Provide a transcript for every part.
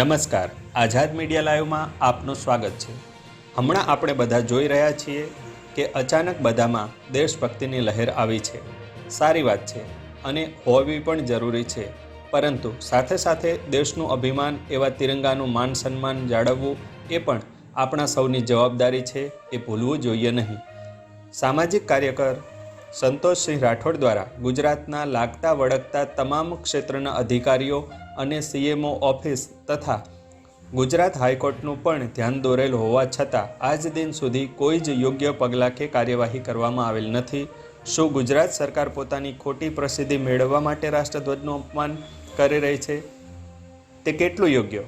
નમસ્કાર, આઝાદ મીડિયા લાઈવમાં આપનું સ્વાગત છે। હમણાં આપણે બધા જોઈ રહ્યા છીએ કે અચાનક બધામાં દેશભક્તિની લહેર આવી છે। સારી વાત છે અને હોવી પણ જરૂરી છે, પરંતુ સાથે સાથે દેશનું અભિમાન એવા તિરંગાનું માન સન્માન જાળવવું એ પણ આપણા સૌની જવાબદારી છે, એ ભૂલવું જોઈએ નહીં। સામાજિક કાર્યકર સંતોષસિંહ રાઠોડ દ્વારા ગુજરાતના લાગતા વળગતા તમામ ક્ષેત્રના અધિકારીઓ અને સીએમઓ ઓફિસ તથા ગુજરાત હાઈકોર્ટનું પણ ધ્યાન દોરેલ હોવા છતાં આજ દિન સુધી કોઈ જ યોગ્ય પગલાં કે કાર્યવાહી કરવામાં આવેલ નથી। શું ગુજરાત સરકાર પોતાની ખોટી પ્રસિદ્ધિ મેળવવા માટે રાષ્ટ્રધ્વજનું અપમાન કરી રહી છે? તે કેટલું યોગ્ય?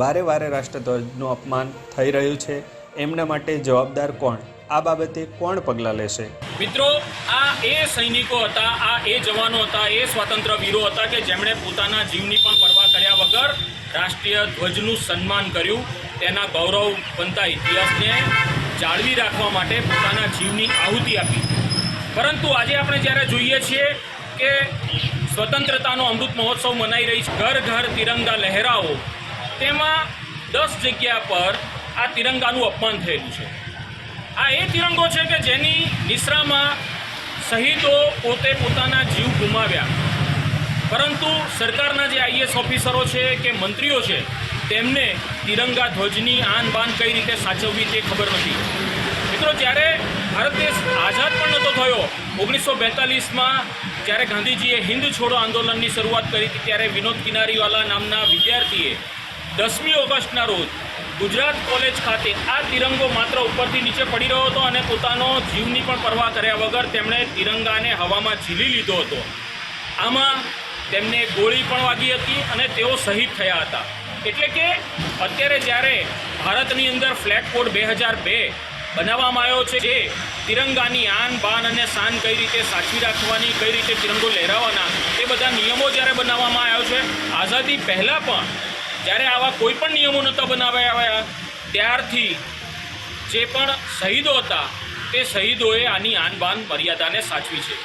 વારે વારે રાષ્ટ્રધ્વજનું અપમાન થઈ રહ્યું છે, એમના માટે જવાબદાર કોણ? આ બાબતે કોણ પગલાં લેશે? મિત્રો, આ એ સૈનિકો હતા, આ એ જવાનો હતા, એ સ્વાતંત્ર્ય વીરો હતા કે જેમણે પોતાના જીવની પણ પરવા કર્યા વગર રાષ્ટ્રીય ધ્વજનું સન્માન કર્યું, તેના ગૌરવવંતા ઇતિહાસને જાળવી રાખવા માટે પોતાના જીવની આહુતિ આપી। પરંતુ આજે આપણે જ્યારે જોઈએ છીએ કે સ્વતંત્રતાનો અમૃત મહોત્સવ મનાઈ રહી છે, ઘર ઘર તિરંગા લહેરાવો, તેમાં 10 જગ્યા પર આ તિરંગાનું અપમાન થયેલું છે। આ એ તિરંગો છે કે જેની નિશ્રામાં શહીદો પોતે પોતાના જીવ ગુમાવ્યા, પરંતુ સરકારના જે આઈએએસ ઓફિસરો છે કે મંત્રીઓ છે તેમને તિરંગા ધ્વજની આન બાન કઈ રીતે સાચવવી તે ખબર નથી। મિત્રો, જ્યારે ભારત દેશ આઝાદ પણ નહોતો થયો, 1942માં જ્યારે ગાંધીજીએ હિન્દ છોડો આંદોલનની શરૂઆત કરી હતી, ત્યારે વિનોદ કિનારીવાલા નામના વિદ્યાર્થીએ 10મી ઓગસ્ટના રોજ ગુજરાત કોલેજ ખાતે આ તિરંગો માત્ર ઉપરથી નીચે પડી રહ્યો હતો અને પોતાનો જીવની પણ પરવા કર્યા વગર તેમણે તિરંગાને હવામાં ઝીલી લીધો હતો। આમાં તેમને ગોળી પણ વાગી હતી અને તેઓ શહીદ થયા હતા। એટલે કે અત્યારે જ્યારે ભારતની અંદર ફ્લેગ કોડ 2002 બનાવવામાં આવ્યો છે, જે તિરંગાની આન બાન અને શાન કઈ રીતે સાચવી રાખવાની, કઈ રીતે તિરંગો લહેરાવવાના, એ બધા નિયમો જ્યારે બનાવવામાં આવ્યો છે, આઝાદી પહેલાં પણ જ્યારે આવા કોઈ પણ નિયમો નહોતા બનાવ્યા આવ્યા ત્યારથી જે પણ શહીદો હતા તે શહીદોએ આની આન બાન મર્યાદાને સાચવી છે।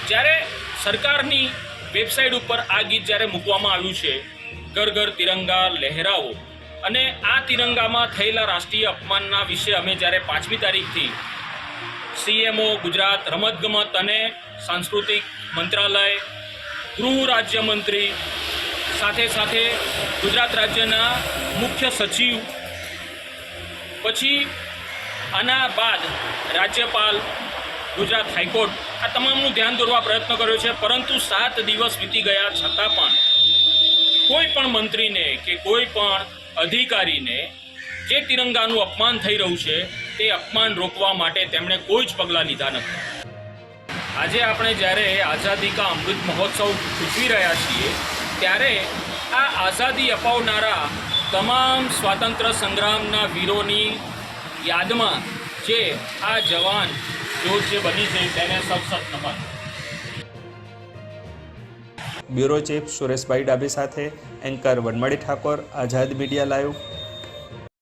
જ્યારે સરકારની વેબસાઇટ ઉપર આ ગીત જ્યારે મૂકવામાં આવ્યું છે, ઘર ઘર તિરંગા લહેરાવો, અને આ તિરંગામાં થયેલા રાષ્ટ્રીય અપમાનના વિશે અમે જ્યારે 5મી તારીખથી સીએમઓ, ગુજરાત રમતગમત અને સાંસ્કૃતિક મંત્રાલય, ગૃહ રાજ્યમંત્રી, સાથે સાથે ગુજરાત રાજ્યના મુખ્ય સચિવ, પછી આના બાદ રાજ્યપાલ, ગુજરાત હાઈકોર્ટ, આ તમામનું ધ્યાન દોરવા પ્રયત્ન કર્યો છે, પરંતુ 7 દિવસ વીતી ગયા છતાં પણ કોઈ પણ મંત્રીને કે કોઈ પણ અધિકારીને જે તિરંગાનું અપમાન થઈ રહ્યું છે તે અપમાન રોકવા માટે તેમણે કોઈ જ પગલાં લીધા નથી। આજે આપણે જ્યારે આઝાદી કા અમૃત મહોત્સવ ઉજવી રહ્યા છીએ, ત્યારે આ આઝાદી અપાવનારા તમામ સ્વાતંત્ર્ય સંગ્રામના વીરોની યાદમાં જે આ જવાન જે બની છે તેને સખત નમન। બ્યુરો ચીફ સુરેશભાઈ ડાભી સાથે એન્કર વનમાળી ઠાકોર, આઝાદ મીડિયા લાઈવ।